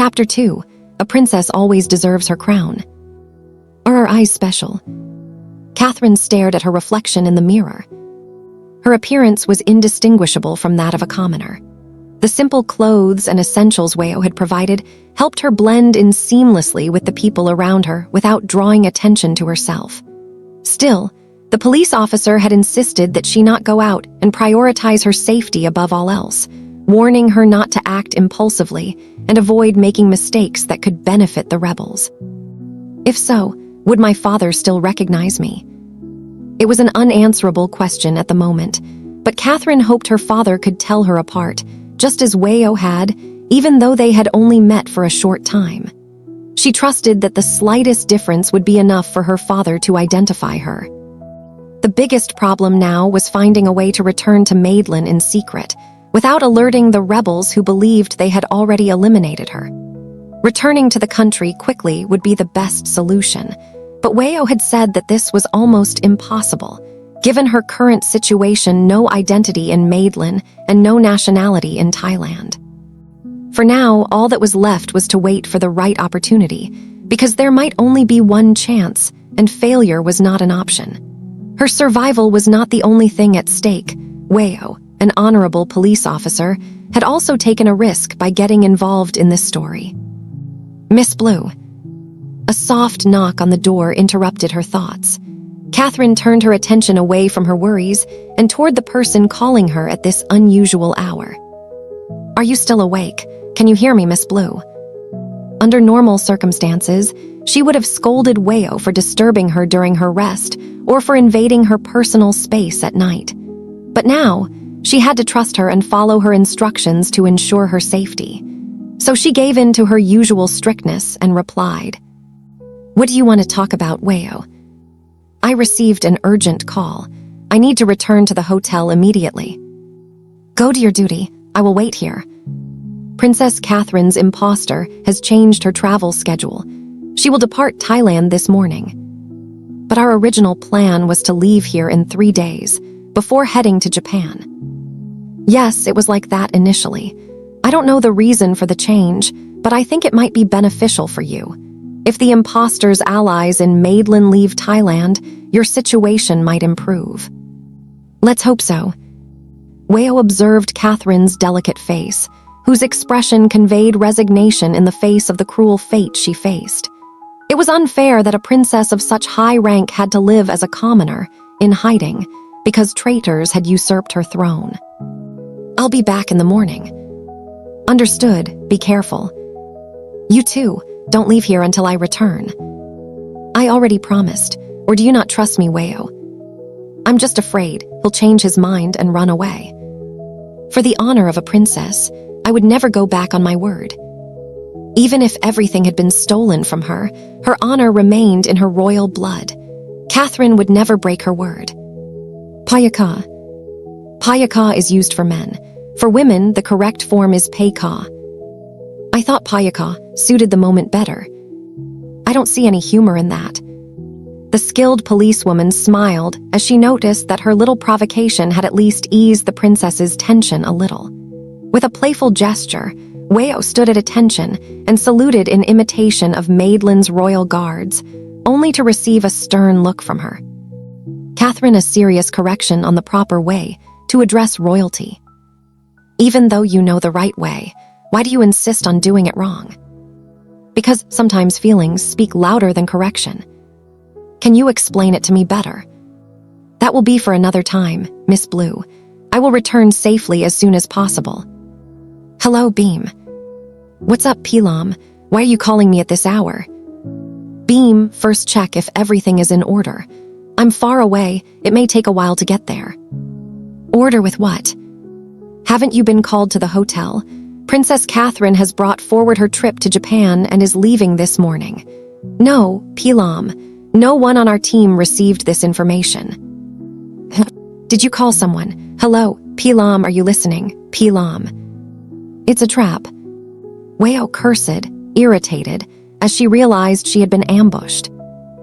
Chapter 2. A princess always deserves her crown. Are her eyes special? Catherine stared at her reflection in the mirror. Her appearance was indistinguishable from that of a commoner. The simple clothes and essentials Weo had provided helped her blend in seamlessly with the people around her without drawing attention to herself. Still, the police officer had insisted that she not go out and prioritize her safety above all else, warning her not to act impulsively and avoid making mistakes that could benefit the rebels. If so, would my father still recognize me? It was an unanswerable question at the moment, but Catherine hoped her father could tell her apart, just as Weo had, even though they had only met for a short time. She trusted that the slightest difference would be enough for her father to identify her. The biggest problem now was finding a way to return to Maidlin in secret, without alerting the rebels who believed they had already eliminated her. Returning to the country quickly would be the best solution, but Weo had said that this was almost impossible, given her current situation, no identity in Maidlin and no nationality in Thailand. For now, all that was left was to wait for the right opportunity, because there might only be one chance, and failure was not an option. Her survival was not the only thing at stake. Weo, an honorable police officer, had also taken a risk by getting involved in this story. Miss Blue. A soft knock on the door interrupted her thoughts. Catherine turned her attention away from her worries and toward the person calling her at this unusual hour. Are you still awake? Can you hear me, Miss Blue? Under normal circumstances, she would have scolded Weo for disturbing her during her rest or for invading her personal space at night. But now, she had to trust her and follow her instructions to ensure her safety. So she gave in to her usual strictness and replied, What do you want to talk about, Weo? I received an urgent call. I need to return to the hotel immediately. Go to your duty. I will wait here. Princess Catherine's imposter has changed her travel schedule. She will depart Thailand this morning. But our original plan was to leave here in 3 days, before heading to Japan. Yes, it was like that initially. I don't know the reason for the change, but I think it might be beneficial for you. If the imposter's allies in Maidlin leave Thailand, your situation might improve. Let's hope so. Weo observed Catherine's delicate face, whose expression conveyed resignation in the face of the cruel fate she faced. It was unfair that a princess of such high rank had to live as a commoner, in hiding, because traitors had usurped her throne. I'll be back in the morning. Understood, be careful. You too, don't leave here until I return. I already promised, or do you not trust me, Weo? I'm just afraid he'll change his mind and run away. For the honor of a princess, I would never go back on my word. Even if everything had been stolen from her, her honor remained in her royal blood. Catherine would never break her word. Payaka. Payaka is used for men. For women, the correct form is Payka. I thought Payaka suited the moment better. I don't see any humor in that. The skilled policewoman smiled as she noticed that her little provocation had at least eased the princess's tension a little. With a playful gesture, Weo stood at attention and saluted in imitation of Maidlin's royal guards, only to receive a stern look from her. Catherine, a serious correction on the proper way to address royalty. Even though you know the right way, why do you insist on doing it wrong? Because sometimes feelings speak louder than correction. Can you explain it to me better? That will be for another time, Miss Blue. I will return safely as soon as possible. Hello, Beam. What's up, Pilam? Why are you calling me at this hour? Beam, first check if everything is in order. I'm far away, it may take a while to get there. Order with what? Haven't you been called to the hotel? Princess Catherine has brought forward her trip to Japan and is leaving this morning. No, Pilam. No one on our team received this information. Did you call someone? Hello, Pilam, are you listening? Pilam. It's a trap. Weo cursed, irritated, as she realized she had been ambushed.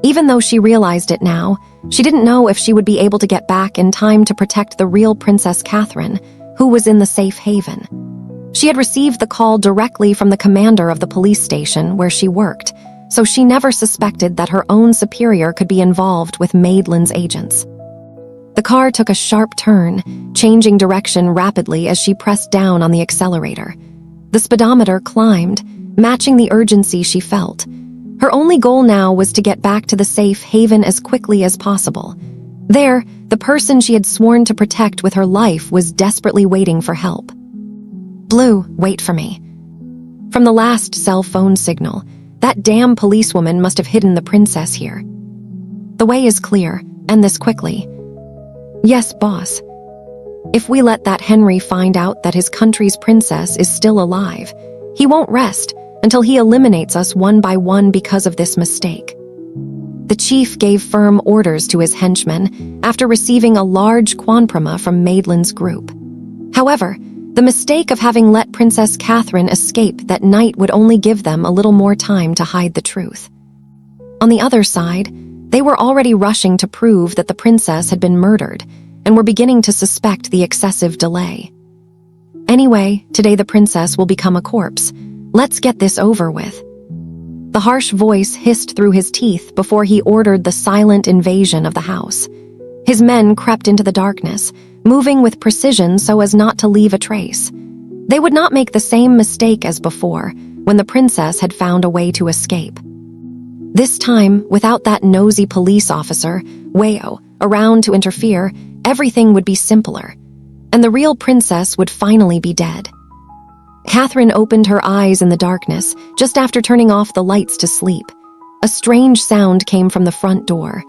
Even though she realized it now, she didn't know if she would be able to get back in time to protect the real Princess Catherine, who was in the safe haven. She had received the call directly from the commander of the police station where she worked, so she never suspected that her own superior could be involved with Madelin's agents. The car took a sharp turn, changing direction rapidly as she pressed down on the accelerator. The speedometer climbed, matching the urgency she felt. Her only goal now was to get back to the safe haven as quickly as possible. There, the person she had sworn to protect with her life was desperately waiting for help. "Blue, wait for me." From the last cell phone signal, that damn policewoman must have hidden the princess here. "The way is clear, and this quickly." "Yes, boss. If we let that Henry find out that his country's princess is still alive, he won't rest until he eliminates us one by one because of this mistake." The chief gave firm orders to his henchmen after receiving a large quanprama from Madelin's group. However, the mistake of having let Princess Catherine escape that night would only give them a little more time to hide the truth. On the other side, they were already rushing to prove that the princess had been murdered and were beginning to suspect the excessive delay. "Anyway, today the princess will become a corpse. Let's get this over with." The harsh voice hissed through his teeth before he ordered the silent invasion of the house. His men crept into the darkness, moving with precision so as not to leave a trace. They would not make the same mistake as before, when the princess had found a way to escape. This time, without that nosy police officer, Weo, around to interfere, everything would be simpler, and the real princess would finally be dead. Catherine opened her eyes in the darkness just after turning off the lights to sleep. A strange sound came from the front door.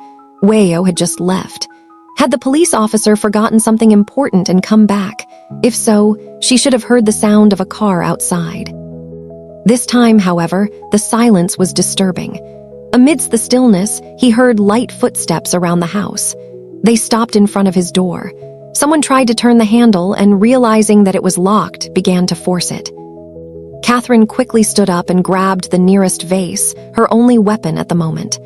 Weo had just left. Had the police officer forgotten something important and come back? If so, she should have heard the sound of a car outside. This time, however, the silence was disturbing. Amidst the stillness, he heard light footsteps around the house. They stopped in front of his door. Someone tried to turn the handle and, realizing that it was locked, began to force it. Catherine quickly stood up and grabbed the nearest vase, her only weapon at the moment.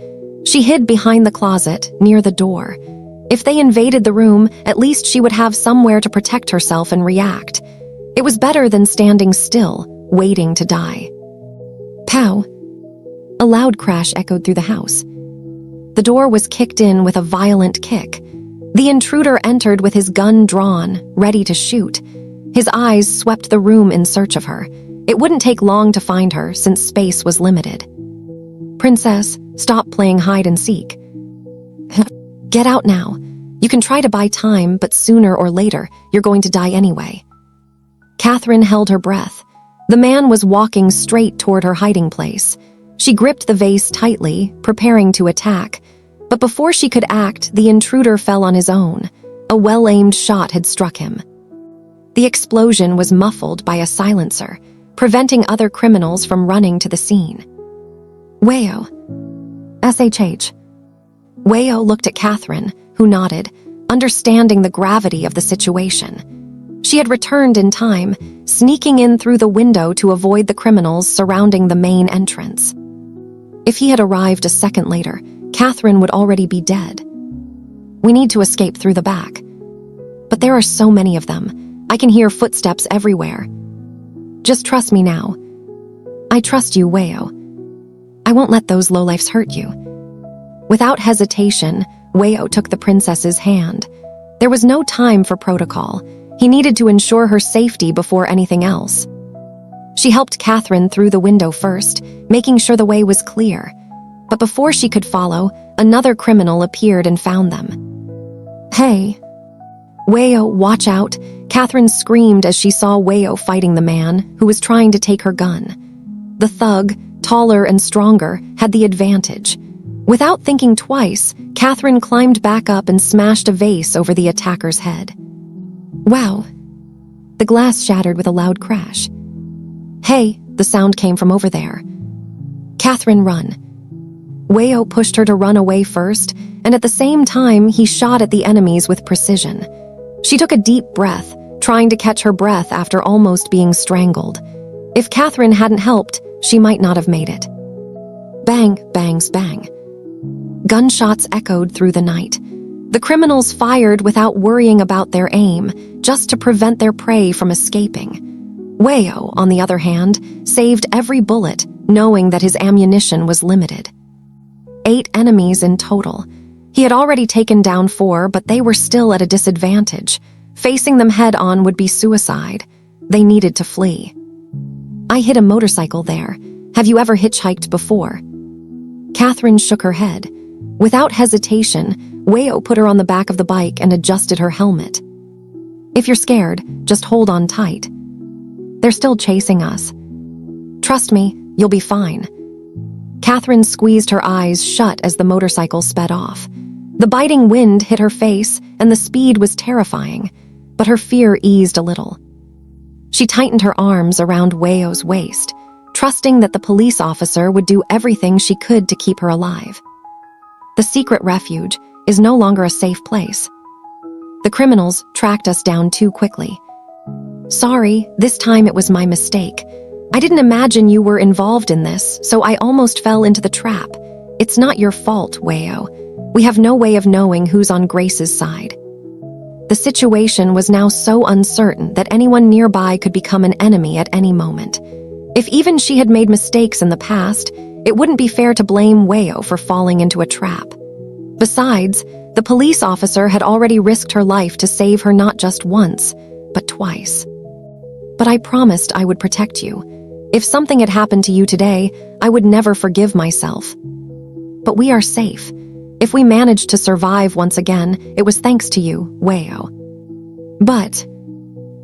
She hid behind the closet, near the door. If they invaded the room, at least she would have somewhere to protect herself and react. It was better than standing still, waiting to die. Pow! A loud crash echoed through the house. The door was kicked in with a violent kick. The intruder entered with his gun drawn, ready to shoot. His eyes swept the room in search of her. It wouldn't take long to find her, since space was limited. "Princess, stop playing hide and seek." "Get out now. You can try to buy time, but sooner or later, you're going to die anyway." Catherine held her breath. The man was walking straight toward her hiding place. She gripped the vase tightly, preparing to attack. But before she could act, the intruder fell on his own. A well-aimed shot had struck him. The explosion was muffled by a silencer, preventing other criminals from running to the scene. "Weo." "SHH." Weo looked at Catherine, who nodded, understanding the gravity of the situation. She had returned in time, sneaking in through the window to avoid the criminals surrounding the main entrance. If he had arrived a second later, Catherine would already be dead. "We need to escape through the back." "But there are so many of them. I can hear footsteps everywhere." "Just trust me now." "I trust you, Weo. I won't let those lowlifes hurt you." Without hesitation, Weo took the princess's hand. There was no time for protocol. He needed to ensure her safety before anything else. She helped Catherine through the window first, making sure the way was clear. But before she could follow, another criminal appeared and found them. "Hey." "Weo, watch out." Catherine screamed as she saw Weo fighting the man, who was trying to take her gun. The thug, taller and stronger, had the advantage. Without thinking twice, Catherine climbed back up and smashed a vase over the attacker's head. Wow. The glass shattered with a loud crash. "Hey," the sound came from over there. "Catherine, run." Weo pushed her to run away first, and at the same time he shot at the enemies with precision. She took a deep breath, trying to catch her breath after almost being strangled. If Catherine hadn't helped, she might not have made it. Bang, bangs, bang. Gunshots echoed through the night. The criminals fired without worrying about their aim, just to prevent their prey from escaping. Weo, on the other hand, saved every bullet, knowing that his ammunition was limited. 8 enemies in total. He had already taken down 4, but they were still at a disadvantage. Facing them head-on would be suicide. They needed to flee. I hit a motorcycle there. Have you ever hitchhiked before? Catherine shook her head. Without hesitation, Weo put her on the back of the bike and adjusted her helmet. If you're scared, just hold on tight. They're still chasing us. Trust me, you'll be fine. Catherine squeezed her eyes shut as the motorcycle sped off. The biting wind hit her face, and the speed was terrifying, but her fear eased a little. She tightened her arms around Weo's waist, trusting that the police officer would do everything she could to keep her alive. The secret refuge is no longer a safe place. The criminals tracked us down too quickly. Sorry, this time it was my mistake. I didn't imagine you were involved in this, so I almost fell into the trap. It's not your fault, Weo. We have no way of knowing who's on Grace's side. The situation was now so uncertain that anyone nearby could become an enemy at any moment. If even she had made mistakes in the past, it wouldn't be fair to blame Weo for falling into a trap. Besides, the police officer had already risked her life to save her not just once, but twice. But I promised I would protect you. If something had happened to you today, I would never forgive myself. But we are safe. If we managed to survive once again, it was thanks to you, Weo. But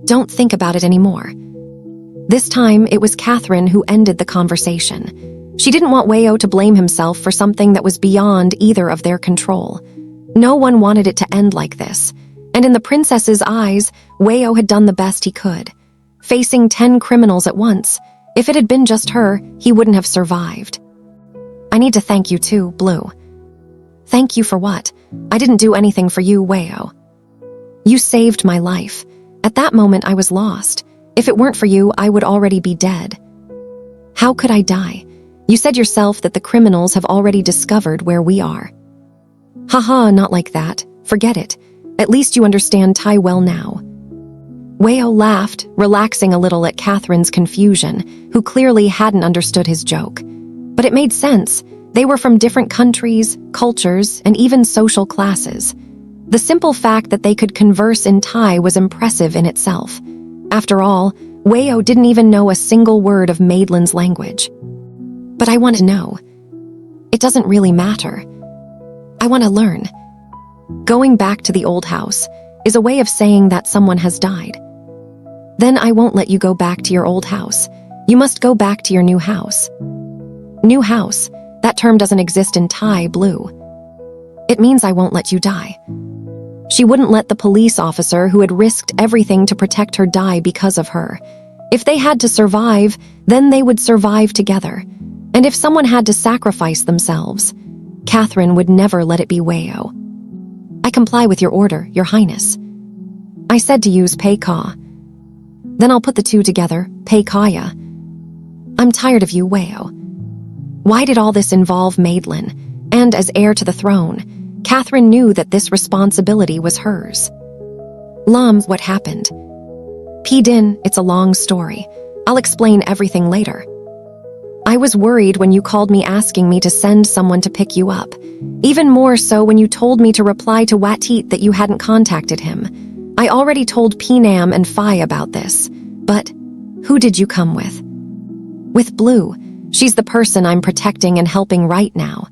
don't think about it anymore. This time, it was Catherine who ended the conversation. She didn't want Weo to blame himself for something that was beyond either of their control. No one wanted it to end like this, and in the princess's eyes, Weo had done the best he could. Facing 10 criminals at once, if it had been just her, he wouldn't have survived. I need to thank you too, Blue. Thank you for what? I didn't do anything for you, Weo. You saved my life. At that moment, I was lost. If it weren't for you, I would already be dead. How could I die? You said yourself that the criminals have already discovered where we are. Haha, not like that. Forget it. At least you understand Thai well now. Weo laughed, relaxing a little at Catherine's confusion, who clearly hadn't understood his joke. But it made sense. They were from different countries, cultures, and even social classes. The simple fact that they could converse in Thai was impressive in itself. After all, Weo didn't even know a single word of Madelin's language. But I want to know. It doesn't really matter. I want to learn. Going back to the old house is a way of saying that someone has died. Then I won't let you go back to your old house. You must go back to your new house. New house. That term doesn't exist in Thai, Blue. It means I won't let you die. She wouldn't let the police officer who had risked everything to protect her die because of her. If they had to survive, then they would survive together. And if someone had to sacrifice themselves, Catherine would never let it be Weo. I comply with your order, Your Highness. I said to use Pei Ka. Then I'll put the two together, Pei Kaya. I'm tired of you, Weo. Why did all this involve Madeline? And as heir to the throne, Catherine knew that this responsibility was hers. What happened? P-Din, it's a long story. I'll explain everything later. I was worried when you called me asking me to send someone to pick you up. Even more so when you told me to reply to Watit that you hadn't contacted him. I already told P-Nam and Phi about this. But who did you come with? With Blue. She's the person I'm protecting and helping right now.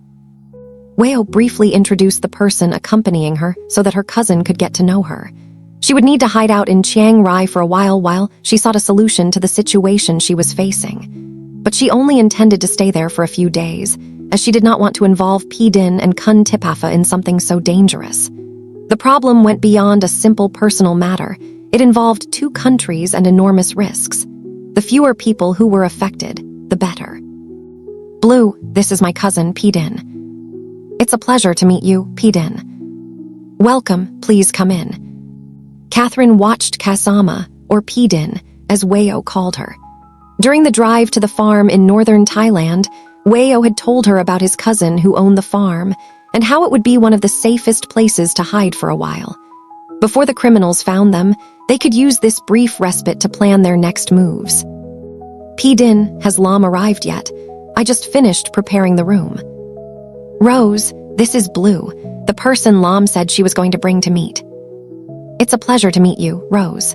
Weo briefly introduced the person accompanying her so that her cousin could get to know her. She would need to hide out in Chiang Rai for a while she sought a solution to the situation she was facing. But she only intended to stay there for a few days, as she did not want to involve P-Din and Kun Tipafa in something so dangerous. The problem went beyond a simple personal matter. It involved 2 countries and enormous risks. The fewer people who were affected, the better. Blue, this is my cousin, P-Din. It's a pleasure to meet you, P-Din. Welcome, please come in. Catherine watched Kasama, or P-Din, as Weo called her. During the drive to the farm in northern Thailand, Weo had told her about his cousin who owned the farm and how it would be one of the safest places to hide for a while. Before the criminals found them, They could use this brief respite to plan their next moves. P-Din, has Lam arrived yet? I just finished preparing the room. Rose, this is Blue, the person Lam said she was going to bring to meet. It's a pleasure to meet you, Rose.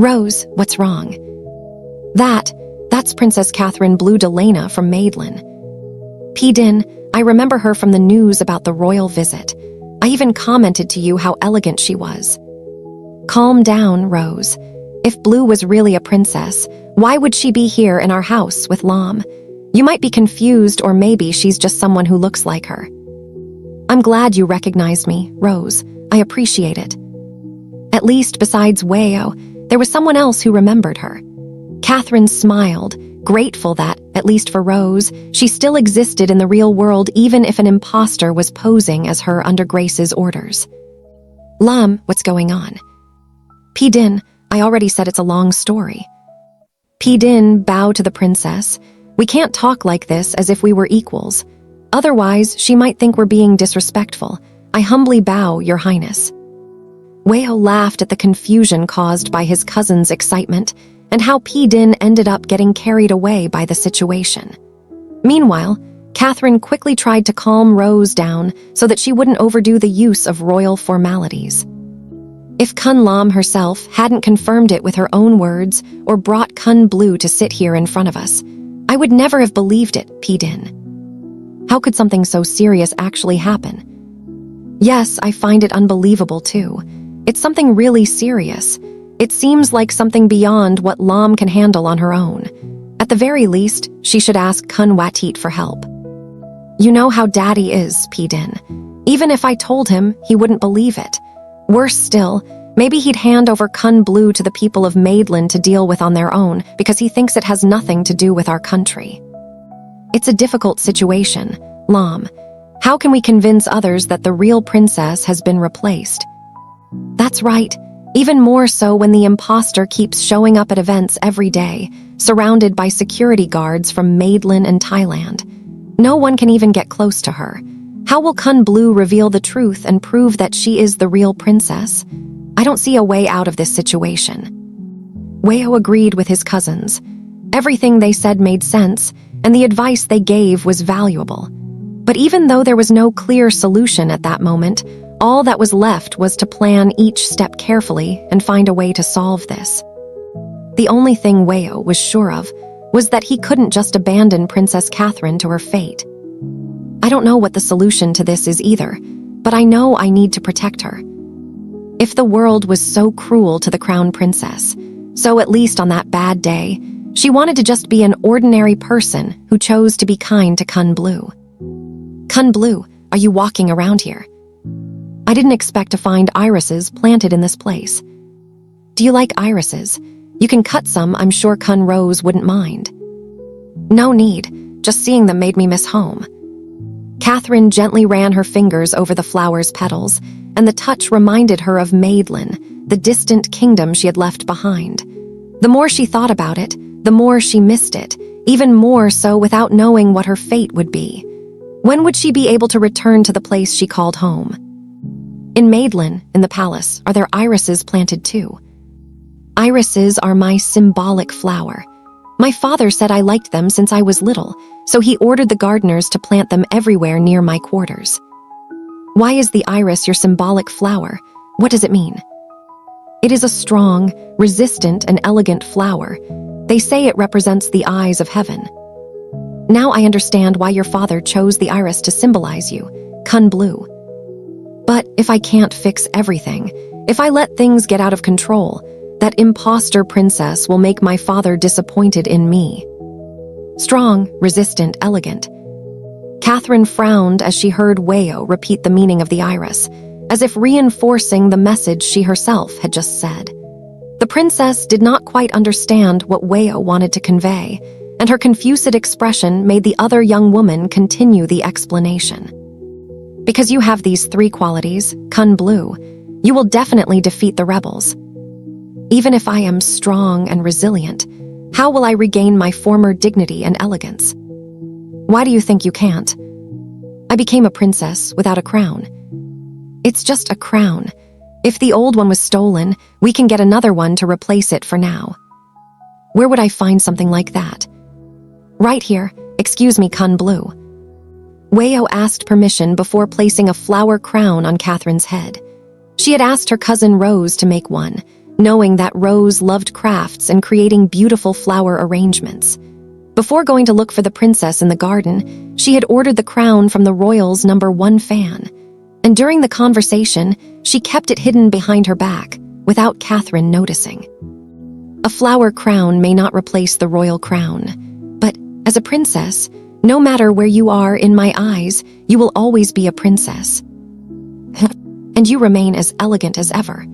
Rose, what's wrong? That's Princess Catherine Blue Delana from Maidlin. P-Din, I remember her from the news about the royal visit. I even commented to you how elegant she was. Calm down, Rose. If Blue was really a princess, why would she be here in our house with Lam? You might be confused, or maybe she's just someone who looks like her. I'm glad you recognized me, Rose. I appreciate it. At least besides Weo, there was someone else who remembered her. Catherine smiled, grateful that, at least for Rose, she still existed in the real world even if an imposter was posing as her under Grace's orders. Lam, what's going on? P-Din, I already said it's a long story. P-Din bowed to the princess. We can't talk like this as if we were equals. Otherwise, she might think we're being disrespectful. I humbly bow, Your Highness. Weo laughed at the confusion caused by his cousin's excitement and how P-Din ended up getting carried away by the situation. Meanwhile, Catherine quickly tried to calm Rose down so that she wouldn't overdo the use of royal formalities. If Kun Lam herself hadn't confirmed it with her own words or brought Kun Blue to sit here in front of us, I would never have believed it, P-Din. How could something so serious actually happen? Yes, I find it unbelievable too. It's something really serious. It seems like something beyond what Lam can handle on her own. At the very least, she should ask Kun Watit for help. You know how Daddy is, P-Din. Even if I told him, he wouldn't believe it. Worse still, maybe he'd hand over Kun Blue to the people of Maidlin to deal with on their own because he thinks it has nothing to do with our country. It's a difficult situation, Lam. How can we convince others that the real princess has been replaced? That's right, even more so when the imposter keeps showing up at events every day, surrounded by security guards from Maidlin and Thailand. No one can even get close to her. How will Kun Blue reveal the truth and prove that she is the real princess? I don't see a way out of this situation. Weo agreed with his cousins. Everything they said made sense, and the advice they gave was valuable. But even though there was no clear solution at that moment, all that was left was to plan each step carefully and find a way to solve this. The only thing Weo was sure of was that he couldn't just abandon Princess Catherine to her fate. I don't know what the solution to this is either, but I know I need to protect her. If the world was so cruel to the crown princess, so at least on that bad day, she wanted to just be an ordinary person who chose to be kind to Kun Blue. Kun Blue, are you walking around here? I didn't expect to find irises planted in this place. Do you like irises? You can cut some, I'm sure Kun Rose wouldn't mind. No need, just seeing them made me miss home. Catherine gently ran her fingers over the flower's petals, and the touch reminded her of Maidlin, the distant kingdom she had left behind. The more she thought about it, the more she missed it, even more so without knowing what her fate would be. When would she be able to return to the place she called home? In Maidlin, in the palace, are there irises planted too? Irises are my symbolic flower. My father said I liked them since I was little, so he ordered the gardeners to plant them everywhere near my quarters. Why is the iris your symbolic flower? What does it mean? It is a strong, resistant, and elegant flower. They say it represents the eyes of heaven. Now I understand why your father chose the iris to symbolize you, Kun Blue. But if I can't fix everything, if I let things get out of control, that imposter princess will make my father disappointed in me. Strong, resistant, elegant. Catherine frowned as she heard Weo repeat the meaning of the iris, as if reinforcing the message she herself had just said. The princess did not quite understand what Weo wanted to convey, and her confused expression made the other young woman continue the explanation. Because you have these three qualities, Kun Blue, you will definitely defeat the rebels. Even if I am strong and resilient, how will I regain my former dignity and elegance? Why do you think you can't? I became a princess without a crown. It's just a crown. If the old one was stolen, we can get another one to replace it for now. Where would I find something like that? Right here. Excuse me, Kun Blue. Wayo asked permission before placing a flower crown on Catherine's head. She had asked her cousin Rose to make one, knowing that Rose loved crafts and creating beautiful flower arrangements. Before going to look for the princess in the garden, she had ordered the crown from the royals' #1 fan. And during the conversation, she kept it hidden behind her back, without Catherine noticing. A flower crown may not replace the royal crown, but as a princess, no matter where you are in my eyes, you will always be a princess. And you remain as elegant as ever.